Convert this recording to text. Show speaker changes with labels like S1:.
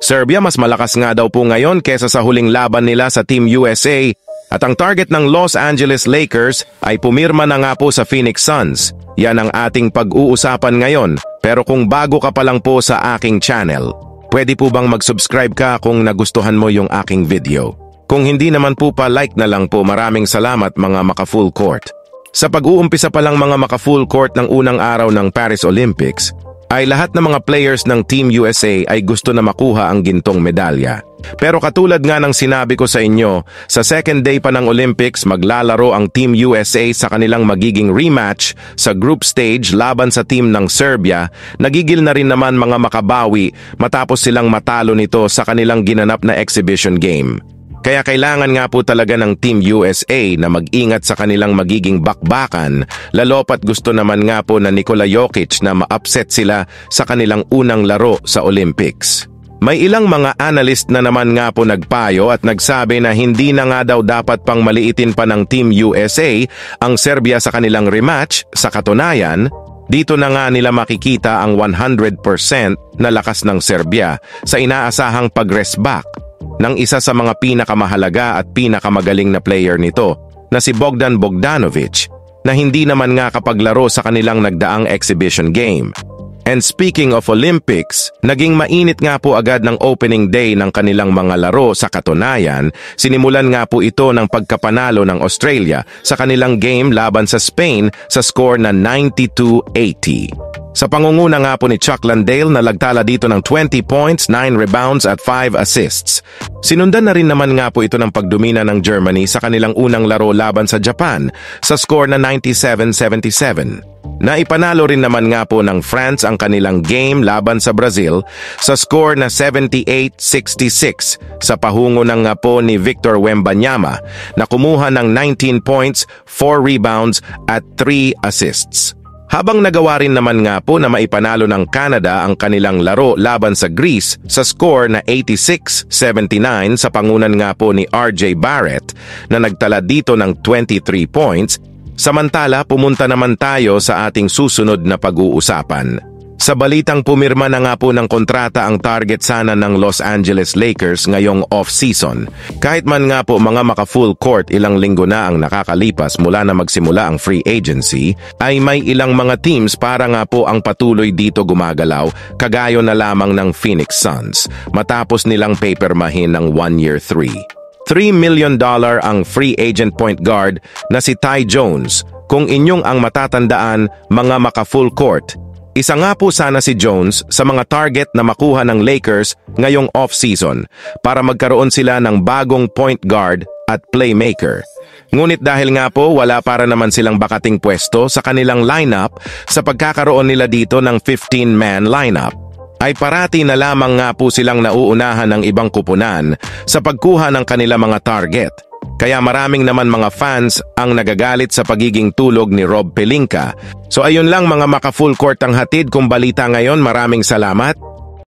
S1: Serbia mas malakas nga daw po ngayon kesa sa huling laban nila sa Team USA at ang target ng Los Angeles Lakers ay pumirma na nga po sa Phoenix Suns. Yan ang ating pag-uusapan ngayon, pero kung bago ka pa lang po sa aking channel, pwede po bang mag-subscribe ka kung nagustuhan mo yung aking video? Kung hindi naman po pa like na lang po, maraming salamat mga maka-full court. Sa pag-uumpisa pa lang mga maka-full court ng unang araw ng Paris Olympics, ay lahat ng mga players ng Team USA ay gusto na makuha ang gintong medalya. Pero katulad nga ng sinabi ko sa inyo, sa second day pa ng Olympics maglalaro ang Team USA sa kanilang magiging rematch sa group stage laban sa team ng Serbia. Nagigil na rin naman mga makabawi matapos silang matalo nito sa kanilang ginanap na exhibition game. Kaya kailangan nga po talaga ng Team USA na mag-ingat sa kanilang magiging bakbakan, lalo pat gusto naman nga po na Nikola Jokic na ma-upset sila sa kanilang unang laro sa Olympics. May ilang mga analyst na naman nga po nagpayo at nagsabi na hindi na nga daw dapat pang maliitin pa ng Team USA ang Serbia sa kanilang rematch. Sa katunayan, dito na nga nila makikita ang 100% na lakas ng Serbia sa inaasahang pag-rest back ng isa sa mga pinakamahalaga at pinakamagaling na player nito na si Bogdan Bogdanovic na hindi naman nga kapaglaro sa kanilang nagdaang exhibition game. And speaking of Olympics, naging mainit nga po agad ng opening day ng kanilang mga laro. Sa katunayan, sinimulan nga po ito ng pagkapanalo ng Australia sa kanilang game laban sa Spain sa score na 92-80. Sa pangunguna nga po ni Chuck Landale na nagtala dito ng 20 points, 9 rebounds at 5 assists. Sinundan na rin naman nga po ito ng pagdomina ng Germany sa kanilang unang laro laban sa Japan sa score na 97-77. Naipanalo rin naman nga po ng France ang kanilang game laban sa Brazil sa score na 78-66 sa pahungo ng nga po ni Victor Wembanyama na kumuha ng 19 points, 4 rebounds at 3 assists. Habang nagawa rin naman nga po na maipanalo ng Canada ang kanilang laro laban sa Greece sa score na 86-79 sa pangunan nga po ni RJ Barrett na nagtala dito ng 23 points. Samantala, pumunta naman tayo sa ating susunod na pag-uusapan. Sa balitang pumirma na nga po ng kontrata ang target sana ng Los Angeles Lakers ngayong off-season. Kahit man nga po mga maka-full court ilang linggo na ang nakakalipas mula na magsimula ang free agency, ay may ilang mga teams para nga po ang patuloy dito gumagalaw, kagayo na lamang ng Phoenix Suns, matapos nilang papermahin ng 1-year $3 million ang free agent point guard na si Ty Jones. Kung inyong ang matatandaan mga maka-full court, isa nga po sana si Jones sa mga target na makuha ng Lakers ngayong off-season para magkaroon sila ng bagong point guard at playmaker. Ngunit dahil nga po wala para naman silang bakating pwesto sa kanilang lineup sa pagkakaroon nila dito ng 15-man lineup, ay parati na lamang nga po silang nauunahan ng ibang kupunan sa pagkuha ng kanilang mga target. Kaya maraming naman mga fans ang nagagalit sa pagiging tulog ni Rob Pelinka. So ayun lang mga maka-full court ang hatid kong balita ngayon. Maraming salamat.